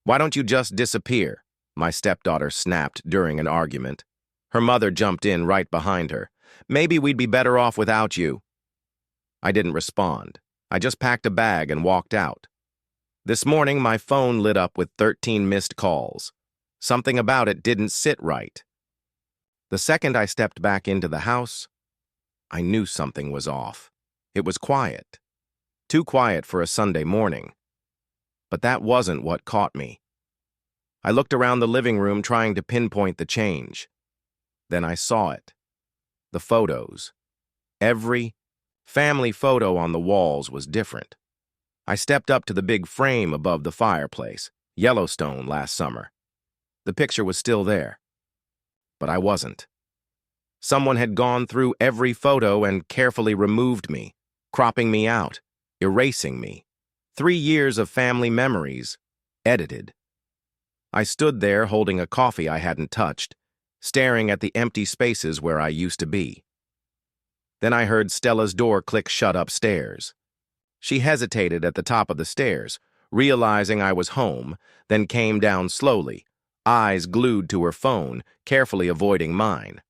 Why don't you just disappear? My stepdaughter snapped during an argument. Her mother jumped in right behind her. Maybe we'd be better off without you. I didn't respond. I just packed a bag and walked out. This morning, my phone lit up with 13 missed calls. Something about it didn't sit right. The second I stepped back into the house, I knew something was off. It was quiet. Too quiet for a Sunday morning. But that wasn't what caught me. I looked around the living room trying to pinpoint the change. Then I saw it. The photos. Every family photo on the walls was different. I stepped up to the big frame above the fireplace, Yellowstone last summer. The picture was still there. But I wasn't. Someone had gone through every photo and carefully removed me, cropping me out, erasing me. 3 years of family memories, edited. I stood there holding a coffee I hadn't touched, staring at the empty spaces where I used to be. Then I heard Stella's door click shut upstairs. She hesitated at the top of the stairs, realizing I was home, then came down slowly, eyes glued to her phone, carefully avoiding mine.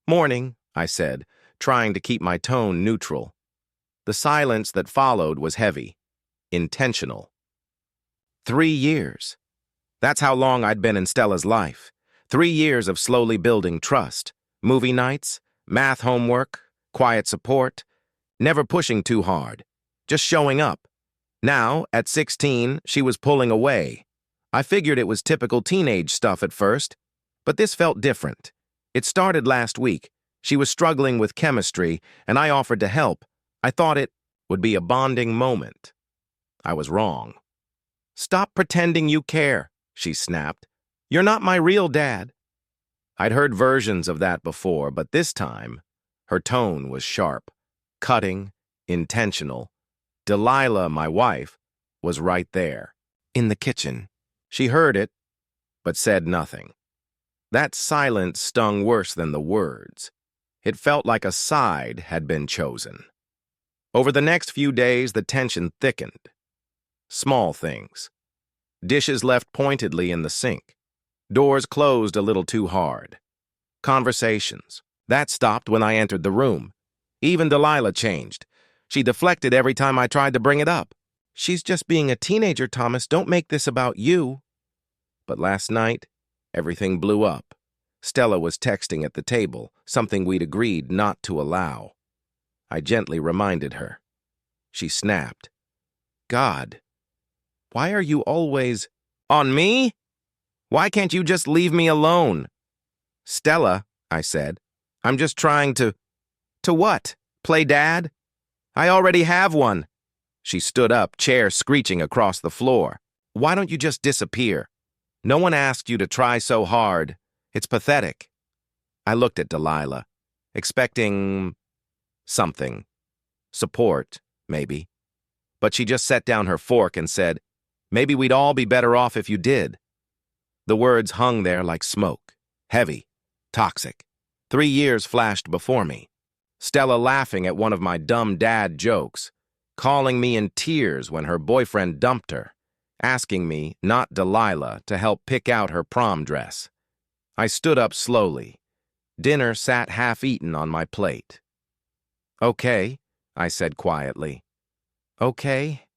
"Morning," I said, trying to keep my tone neutral. The silence that followed was heavy. Intentional. 3 years. That's how long I'd been in Stella's life. 3 years of slowly building trust. Movie nights, math homework, quiet support, never pushing too hard, just showing up. Now, at 16, she was pulling away. I figured it was typical teenage stuff at first, but this felt different. It started last week. She was struggling with chemistry, and I offered to help. I thought it would be a bonding moment. I was wrong. "Stop pretending you care," she snapped. "You're not my real dad." I'd heard versions of that before, but this time, her tone was sharp, cutting, intentional. Delilah, my wife, was right there, in the kitchen. She heard it, but said nothing. That silence stung worse than the words. It felt like a side had been chosen. Over the next few days, the tension thickened. Small things. Dishes left pointedly in the sink. Doors closed a little too hard. Conversations. That stopped when I entered the room. Even Delilah changed. She deflected every time I tried to bring it up. "She's just being a teenager, Thomas. Don't make this about you." But last night, everything blew up. Stella was texting at the table, something we'd agreed not to allow. I gently reminded her. She snapped. "God, why are you always on me? Why can't you just leave me alone?" "Stella," I said, "I'm just trying to..." "To what? Play dad? I already have one." She stood up, chair screeching across the floor. "Why don't you just disappear? No one asked you to try so hard. It's pathetic." I looked at Delilah, expecting something. Support, maybe. But she just set down her fork and said, "Maybe we'd all be better off if you did." The words hung there like smoke, heavy, toxic. 3 years flashed before me. Stella laughing at one of my dumb dad jokes, calling me in tears when her boyfriend dumped her, asking me, not Delilah, to help pick out her prom dress. I stood up slowly. Dinner sat half-eaten on my plate. "Okay," I said quietly. "Okay."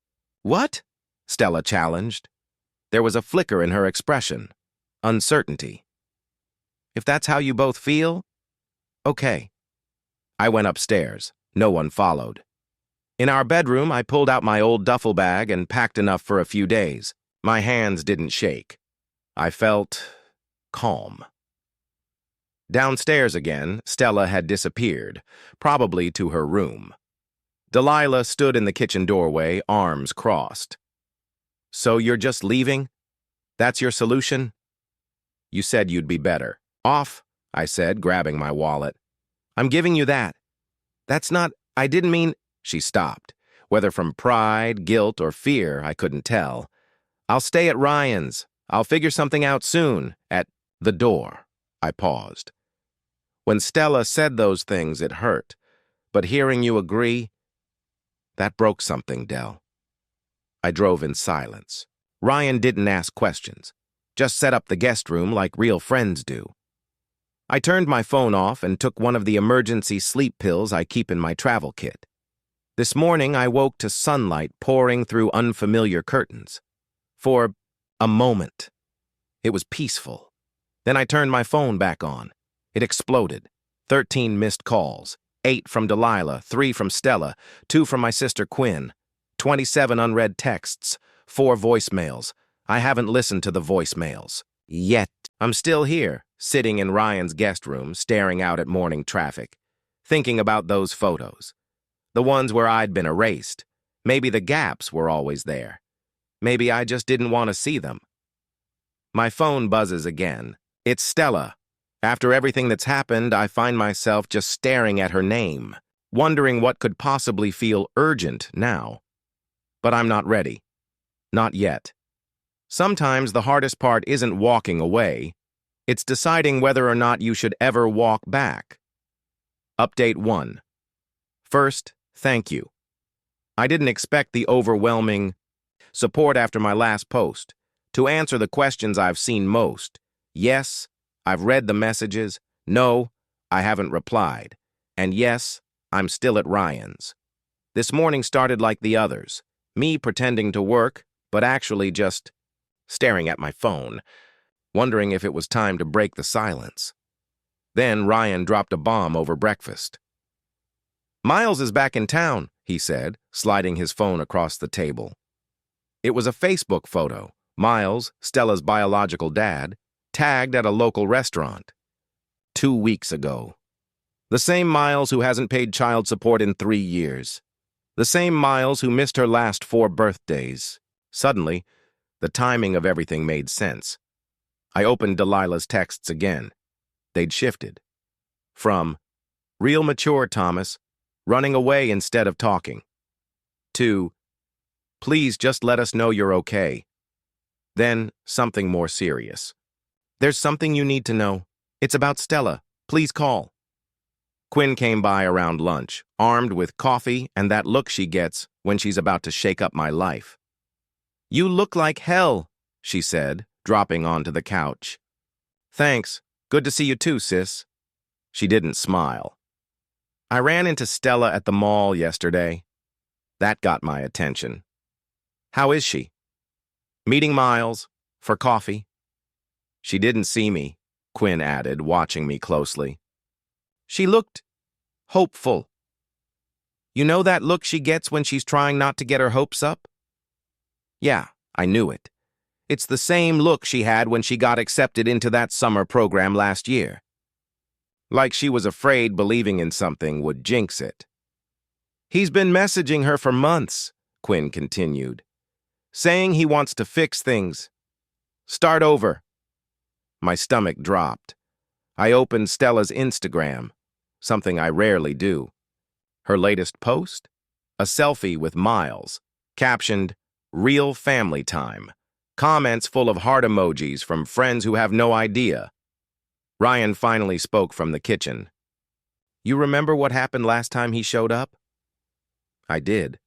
"What?" Stella challenged. There was a flicker in her expression, uncertainty. "If that's how you both feel, okay." I went upstairs. No one followed. In our bedroom, I pulled out my old duffel bag and packed enough for a few days. My hands didn't shake. I felt calm. Downstairs again, Stella had disappeared, probably to her room. Delilah stood in the kitchen doorway, arms crossed. "So you're just leaving? That's your solution?" "You said you'd be better." "Off," I said, grabbing my wallet. "I'm giving you that." "That's not, I didn't mean..." She stopped. Whether from pride, guilt, or fear, I couldn't tell. "I'll stay at Ryan's. I'll figure something out soon." At the door, I paused. When Stella said those things, it hurt. But hearing you agree, that broke something, Del. I drove in silence, Ryan didn't ask questions, just set up the guest room like real friends do. I turned my phone off and took one of the emergency sleep pills I keep in my travel kit. This morning, I woke to sunlight pouring through unfamiliar curtains. For a moment, it was peaceful. Then I turned my phone back on. It exploded. 13 missed calls. 8 from Delilah, 3 from Stella, 2 from my sister Quinn. 27 unread texts, 4 voicemails. I haven't listened to the voicemails. Yet. I'm still here, sitting in Ryan's guest room, staring out at morning traffic, thinking about those photos. The ones where I'd been erased. Maybe the gaps were always there. Maybe I just didn't want to see them. My phone buzzes again. It's Stella. After everything that's happened, I find myself just staring at her name, wondering what could possibly feel urgent now. But I'm not ready. Not yet. Sometimes the hardest part isn't walking away. It's deciding whether or not you should ever walk back. Update 1. First, thank you. I didn't expect the overwhelming support after my last post. To answer the questions I've seen most, yes, I've read the messages. No, I haven't replied. And yes, I'm still at Ryan's. This morning started like the others. Me pretending to work, but actually just staring at my phone, wondering if it was time to break the silence. Then Ryan dropped a bomb over breakfast. Miles is back in town, he said, sliding his phone across the table. It was a Facebook photo. Miles, Stella's biological dad, tagged at a local restaurant. 2 weeks ago. The same Miles who hasn't paid child support in 3 years. The same Miles who missed her last 4 birthdays. Suddenly, the timing of everything made sense. I opened Delilah's texts again. They'd shifted. From, real mature, Thomas, running away instead of talking, to, please just let us know you're okay. Then, something more serious. There's something you need to know. It's about Stella. Please call. Quinn came by around lunch, armed with coffee and that look she gets when she's about to shake up my life. You look like hell, she said, dropping onto the couch. Thanks. Good to see you too, sis. She didn't smile. I ran into Stella at the mall yesterday. That got my attention. How is she? Meeting Miles. For coffee. She didn't see me, Quinn added, watching me closely. She looked hopeful. You know that look she gets when she's trying not to get her hopes up? Yeah, I knew it. It's the same look she had when she got accepted into that summer program last year. Like she was afraid believing in something would jinx it. He's been messaging her for months, Quinn continued, saying he wants to fix things. Start over. My stomach dropped. I opened Stella's Instagram, something I rarely do. Her latest post? A selfie with Miles, captioned, Real family time. Comments full of heart emojis from friends who have no idea. Ryan finally spoke from the kitchen. You remember what happened last time he showed up? I did.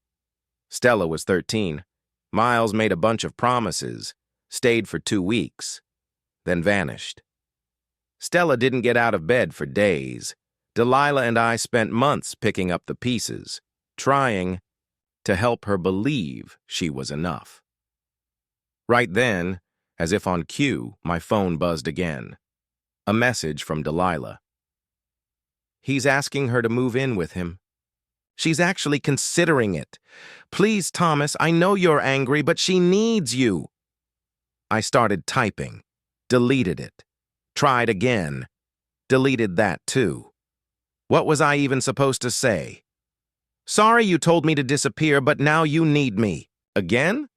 Stella was 13. Miles made a bunch of promises, stayed for 2 weeks, then vanished. Stella didn't get out of bed for days. Delilah and I spent months picking up the pieces, trying to help her believe she was enough. Right then, as if on cue, my phone buzzed again. A message from Delilah. He's asking her to move in with him. She's actually considering it. Please, Thomas, I know you're angry, but she needs you. I started typing, deleted it, tried again, deleted that too. What was I even supposed to say? Sorry you told me to disappear, but now you need me. Again?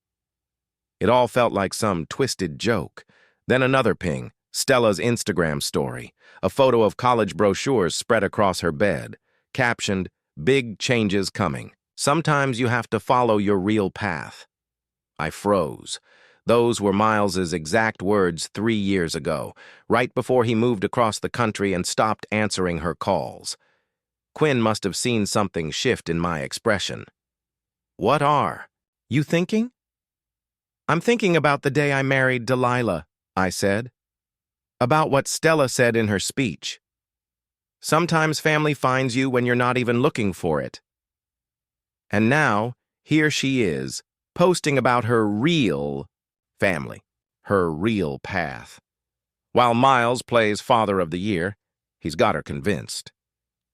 It all felt like some twisted joke. Then another ping, Stella's Instagram story, a photo of college brochures spread across her bed, captioned, Big changes coming. Sometimes you have to follow your real path. I froze. Those were Miles's exact words 3 years ago, right before he moved across the country and stopped answering her calls. Quinn must have seen something shift in my expression. What are you thinking? I'm thinking about the day I married Delilah, I said. About what Stella said in her speech. Sometimes family finds you when you're not even looking for it. And now, here she is, posting about her real family, her real path. While Miles plays Father of the Year, he's got her convinced.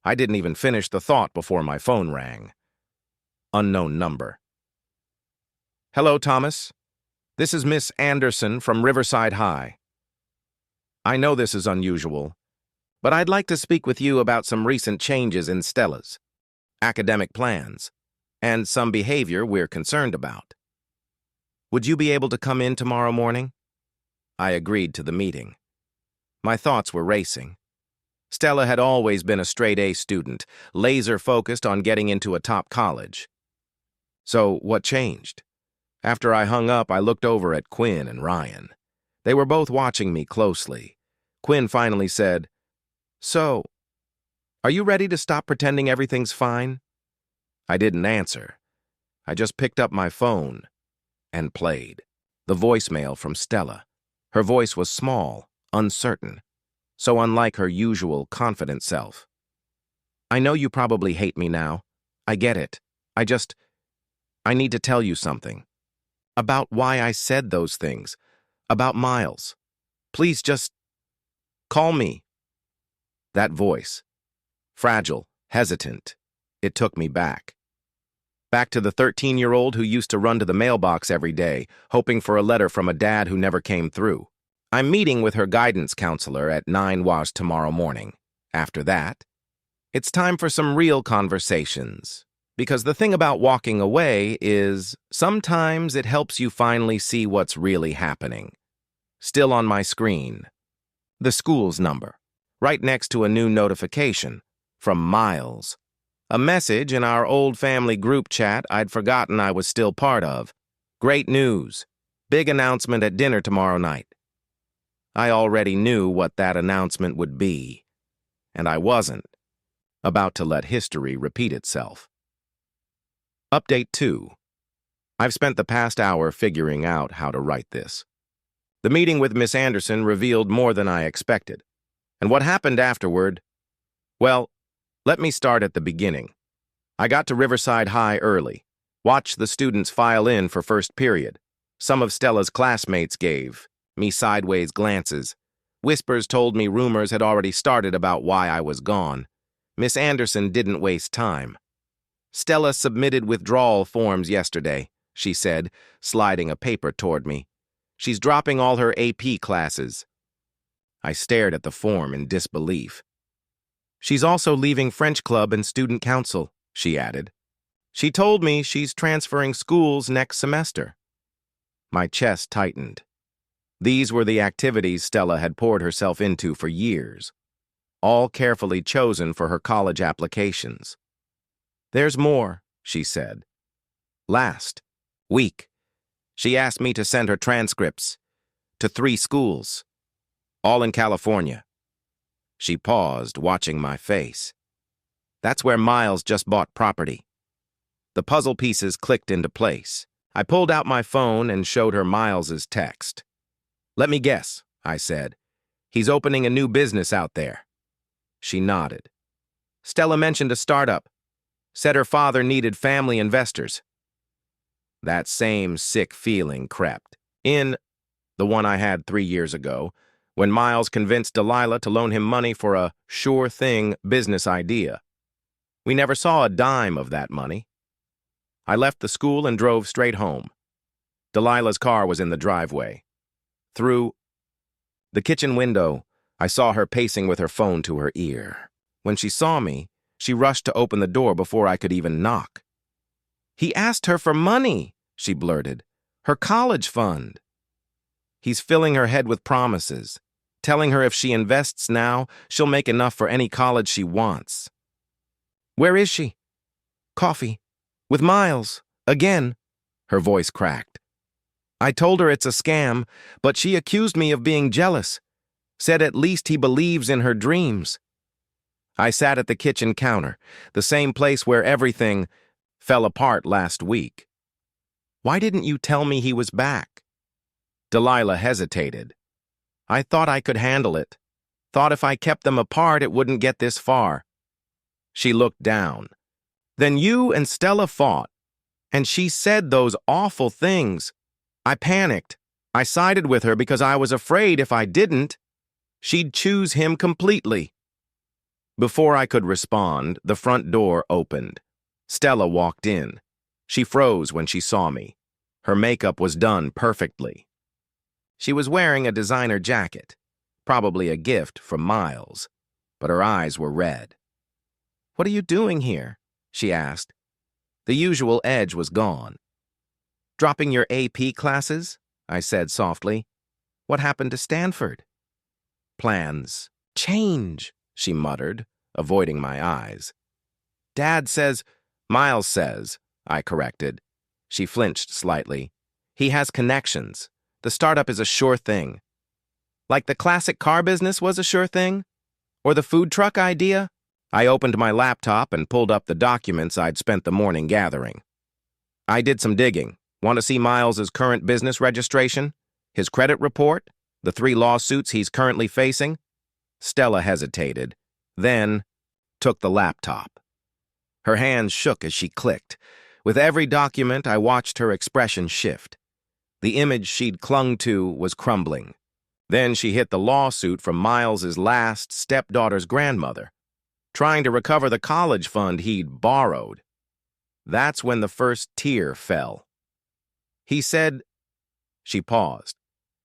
I didn't even finish the thought before my phone rang. Unknown number. Hello, Thomas. This is Miss Anderson from Riverside High. I know this is unusual, but I'd like to speak with you about some recent changes in Stella's academic plans and some behavior we're concerned about. Would you be able to come in tomorrow morning? I agreed to the meeting. My thoughts were racing. Stella had always been a straight-A student, laser-focused on getting into a top college. So what changed? After I hung up, I looked over at Quinn and Ryan. They were both watching me closely. Quinn finally said, "So, are you ready to stop pretending everything's fine?" I didn't answer. I just picked up my phone and played. The voicemail from Stella. Her voice was small, uncertain, so unlike her usual confident self. "I know you probably hate me now. I get it. I need to tell you something. About why I said those things. About Miles. Please just call me." That voice. Fragile, hesitant. It took me back. Back to the 13-year-old who used to run to the mailbox every day, hoping for a letter from a dad who never came through. I'm meeting with her guidance counselor at 9 tomorrow morning. After that, it's time for some real conversations. Because the thing about walking away is sometimes it helps you finally see what's really happening. Still on my screen. The school's number. Right next to a new notification. From Miles. A message in our old family group chat I'd forgotten I was still part of. Great news. Big announcement at dinner tomorrow night. I already knew what that announcement would be. And I wasn't about to let history repeat itself. Update 2. I've spent the past hour figuring out how to write this. The meeting with Miss Anderson revealed more than I expected. And what happened afterward? Well, let me start at the beginning. I got to Riverside High early, watched the students file in for first period. Some of Stella's classmates gave me sideways glances. Whispers told me rumors had already started about why I was gone. Miss Anderson didn't waste time. "Stella submitted withdrawal forms yesterday," she said, sliding a paper toward me. "She's dropping all her AP classes." I stared at the form in disbelief. "She's also leaving French club and student council," she added. "She told me she's transferring schools next semester." My chest tightened. These were the activities Stella had poured herself into for years, all carefully chosen for her college applications. "There's more," she said. "Last week, she asked me to send her transcripts to 3 schools, all in California." She paused, watching my face. "That's where Miles just bought property." The puzzle pieces clicked into place. I pulled out my phone and showed her Miles's text. "Let me guess," I said. "He's opening a new business out there." She nodded. "Stella mentioned a startup. Said her father needed family investors." That same sick feeling crept in, the one I had 3 years ago, when Miles convinced Delilah to loan him money for a sure-thing business idea. We never saw a dime of that money. I left the school and drove straight home. Delilah's car was in the driveway. Through the kitchen window, I saw her pacing with her phone to her ear. When she saw me, she rushed to open the door before I could even knock. "He asked her for money," she blurted. "Her college fund." "He's filling her head with promises, telling her if she invests now, she'll make enough for any college she wants." "Where is she?" "Coffee. With Miles. Again." Her voice cracked. "I told her it's a scam, but she accused me of being jealous. Said at least he believes in her dreams." I sat at the kitchen counter, the same place where everything fell apart last week. "Why didn't you tell me he was back?" Delilah hesitated. I thought I could handle it. Thought if I kept them apart, it wouldn't get this far. She looked down. Then you and Stella fought, and she said those awful things. I panicked. I sided with her because I was afraid if I didn't, she'd choose him completely. Before I could respond, the front door opened. Stella walked in. She froze when she saw me. Her makeup was done perfectly. She was wearing a designer jacket, probably a gift from Miles, but her eyes were red. "What are you doing here?" she asked. The usual edge was gone. "Dropping your AP classes?" I said softly. "What happened to Stanford?" "Plans change," she muttered, avoiding my eyes. "Dad says—" "Miles says," I corrected. She flinched slightly. "He has connections. The startup is a sure thing." "Like the classic car business was a sure thing? Or the food truck idea?" I opened my laptop and pulled up the documents I'd spent the morning gathering. "I did some digging. Want to see Miles's current business registration? His credit report? The 3 lawsuits he's currently facing?" Stella hesitated, then took the laptop. Her hands shook as she clicked. With every document, I watched her expression shift. The image she'd clung to was crumbling. Then she hit the lawsuit from Miles's last stepdaughter's grandmother, trying to recover the college fund he'd borrowed. That's when the first tear fell. "He said—" She paused.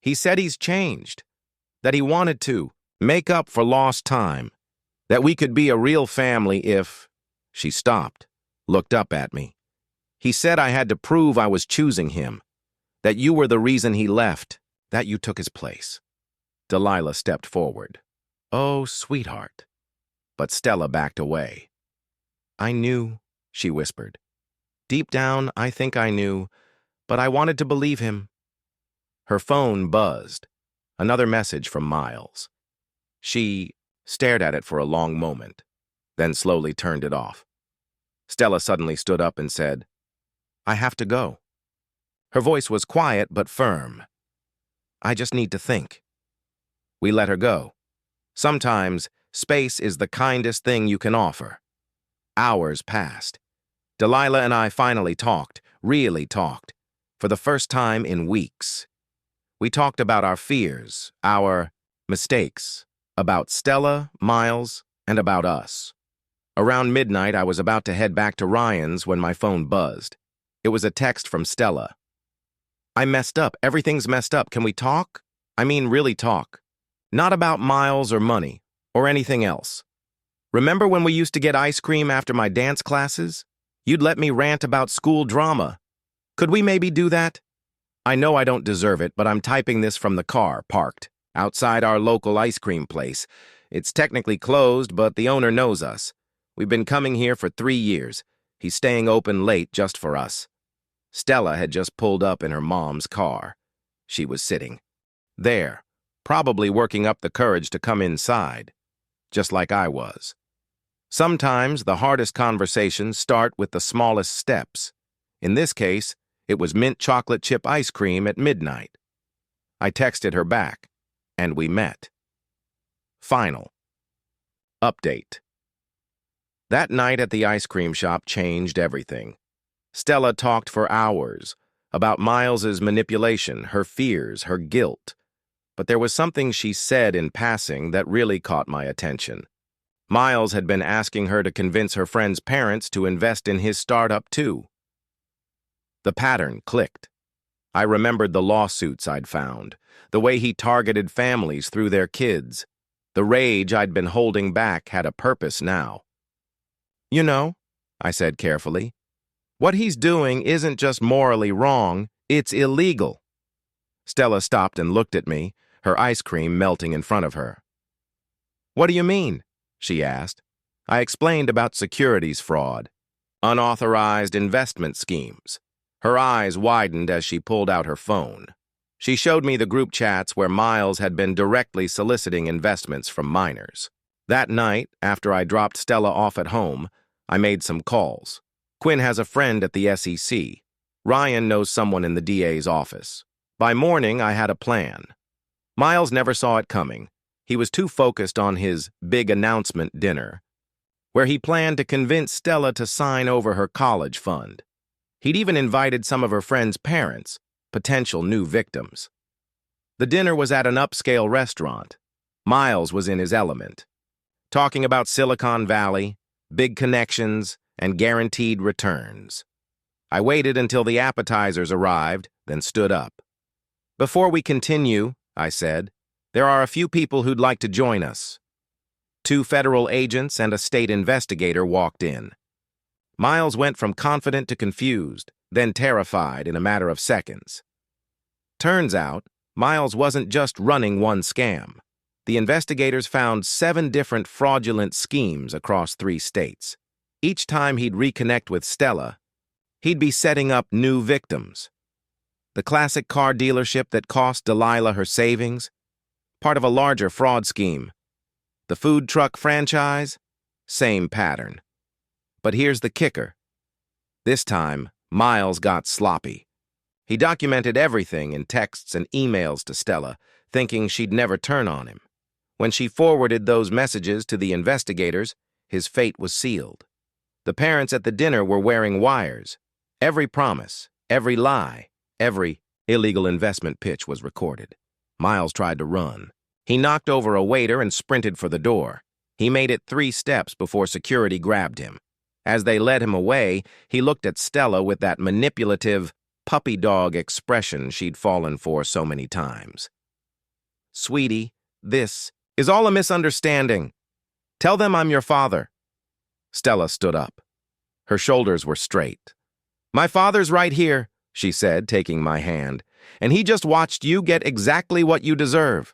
"He said he's changed, that he wanted to make up for lost time, that we could be a real family if—" She stopped, looked up at me. "He said I had to prove I was choosing him, that you were the reason he left, that you took his place." Delilah stepped forward. "Oh, sweetheart." But Stella backed away. "I knew," she whispered. "Deep down, I think I knew, but I wanted to believe him." Her phone buzzed. Another message from Miles. She stared at it for a long moment, then slowly turned it off. Stella suddenly stood up and said, "I have to go." Her voice was quiet but firm. "I just need to think." We let her go. Sometimes, space is the kindest thing you can offer. Hours passed. Delilah and I finally talked, really talked, for the first time in weeks. We talked about our fears, our mistakes, about Stella, Miles, and about us. Around midnight, I was about to head back to Ryan's when my phone buzzed. It was a text from Stella. "I messed up. Everything's messed up. Can we talk? I mean, really talk. Not about Miles or money, or anything else. Remember when we used to get ice cream after my dance classes? You'd let me rant about school drama. Could we maybe do that? I know I don't deserve it, but I'm typing this from the car, parked, outside our local ice cream place. It's technically closed, but the owner knows us. We've been coming here for 3 years. He's staying open late just for us." Stella had just pulled up in her mom's car. She was sitting there, probably working up the courage to come inside, just like I was. Sometimes the hardest conversations start with the smallest steps. In this case, it was mint chocolate chip ice cream at midnight. I texted her back, and we met. Final. Update. That night at the ice cream shop changed everything. Stella talked for hours about Miles's manipulation, her fears, her guilt. But there was something she said in passing that really caught my attention. Miles had been asking her to convince her friend's parents to invest in his startup too. The pattern clicked. I remembered the lawsuits I'd found, the way he targeted families through their kids. The rage I'd been holding back had a purpose now. "You know," I said carefully, "what he's doing isn't just morally wrong, it's illegal." Stella stopped and looked at me, her ice cream melting in front of her. "What do you mean?" she asked. I explained about securities fraud, unauthorized investment schemes. Her eyes widened as she pulled out her phone. She showed me the group chats where Miles had been directly soliciting investments from minors. That night, after I dropped Stella off at home, I made some calls. Quinn has a friend at the SEC. Ryan knows someone in the DA's office. By morning, I had a plan. Miles never saw it coming. He was too focused on his big announcement dinner, where he planned to convince Stella to sign over her college fund. He'd even invited some of her friends' parents, potential new victims. The dinner was at an upscale restaurant. Miles was in his element, talking about Silicon Valley, big connections, and guaranteed returns. I waited until the appetizers arrived, then stood up. "Before we continue," I said, "there are a few people who'd like to join us." 2 federal agents and a state investigator walked in. Miles went from confident to confused, then terrified in a matter of seconds. Turns out, Miles wasn't just running one scam. The investigators found 7 different fraudulent schemes across 3 states. Each time he'd reconnect with Stella, he'd be setting up new victims. The classic car dealership that cost Delilah her savings, part of a larger fraud scheme. The food truck franchise, same pattern. But here's the kicker. This time, Miles got sloppy. He documented everything in texts and emails to Stella, thinking she'd never turn on him. When she forwarded those messages to the investigators, his fate was sealed. The parents at the dinner were wearing wires. Every promise, every lie, every illegal investment pitch was recorded. Miles tried to run. He knocked over a waiter and sprinted for the door. He made it 3 steps before security grabbed him. As they led him away, he looked at Stella with that manipulative, puppy dog expression she'd fallen for so many times. "Sweetie, this is all a misunderstanding. Tell them I'm your father." Stella stood up. Her shoulders were straight. "My father's right here," she said, taking my hand, "and he just watched you get exactly what you deserve."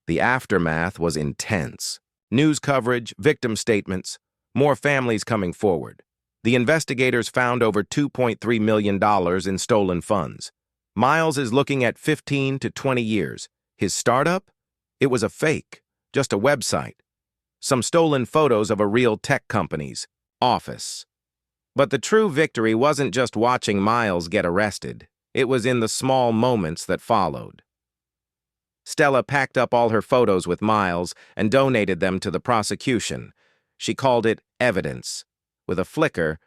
The aftermath was intense. News coverage, victim statements, more families coming forward. The investigators found over $2.3 million in stolen funds. Miles is looking at 15 to 20 years. His startup? It was a fake, just a website. Some stolen photos of a real tech company's office. But the true victory wasn't just watching Miles get arrested. It was in the small moments that followed. Stella packed up all her photos with Miles and donated them to the prosecution. She called it evidence. With a flicker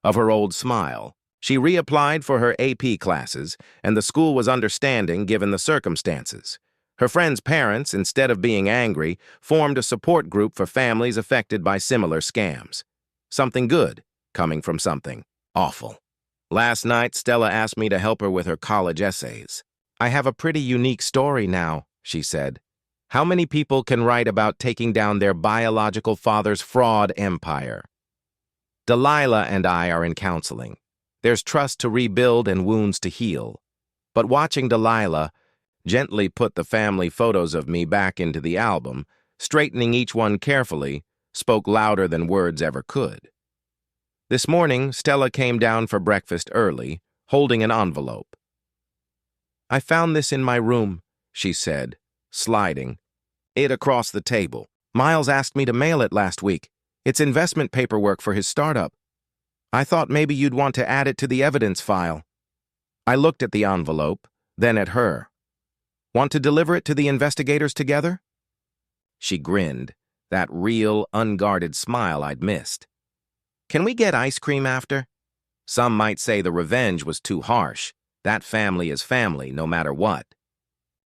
of her old smile, she reapplied for her AP classes, and the school was understanding given the circumstances. Her friends' parents, instead of being angry, formed a support group for families affected by similar scams. Something good coming from something awful. Last night, Stella asked me to help her with her college essays. "I have a pretty unique story now," she said. "How many people can write about taking down their biological father's fraud empire?" Delilah and I are in counseling. There's trust to rebuild and wounds to heal. But watching Delilah gently put the family photos of me back into the album, straightening each one carefully, spoke louder than words ever could. This morning, Stella came down for breakfast early, holding an envelope. "I found this in my room," she said, sliding it across the table. "Miles asked me to mail it last week. It's investment paperwork for his startup. I thought maybe you'd want to add it to the evidence file." I looked at the envelope, then at her. "Want to deliver it to the investigators together?" She grinned, that real, unguarded smile I'd missed. "Can we get ice cream after?" Some might say the revenge was too harsh. That family is family, no matter what.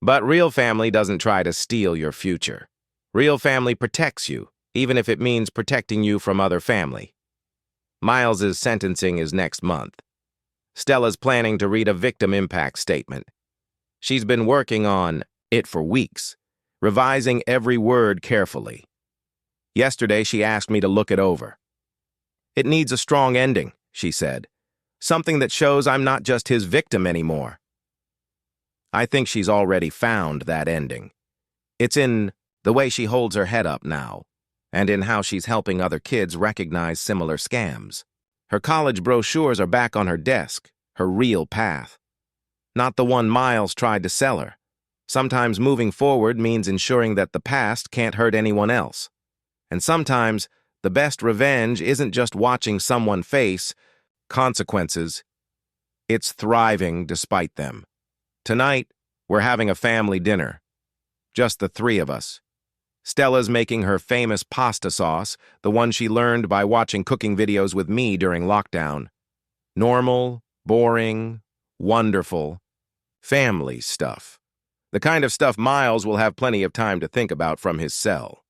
But real family doesn't try to steal your future. Real family protects you, even if it means protecting you from other family. Miles's sentencing is next month. Stella's planning to read a victim impact statement. She's been working on it for weeks, revising every word carefully. Yesterday, she asked me to look it over. "It needs a strong ending," she said. "Something that shows I'm not just his victim anymore." I think she's already found that ending. It's in the way she holds her head up now, and in how she's helping other kids recognize similar scams. Her college brochures are back on her desk, her real path. Not the one Miles tried to sell her. Sometimes moving forward means ensuring that the past can't hurt anyone else. And sometimes the best revenge isn't just watching someone face consequences. It's thriving despite them. Tonight, we're having a family dinner. Just the three of us. Stella's making her famous pasta sauce, the one she learned by watching cooking videos with me during lockdown. Normal, boring, wonderful, family stuff. The kind of stuff Miles will have plenty of time to think about from his cell.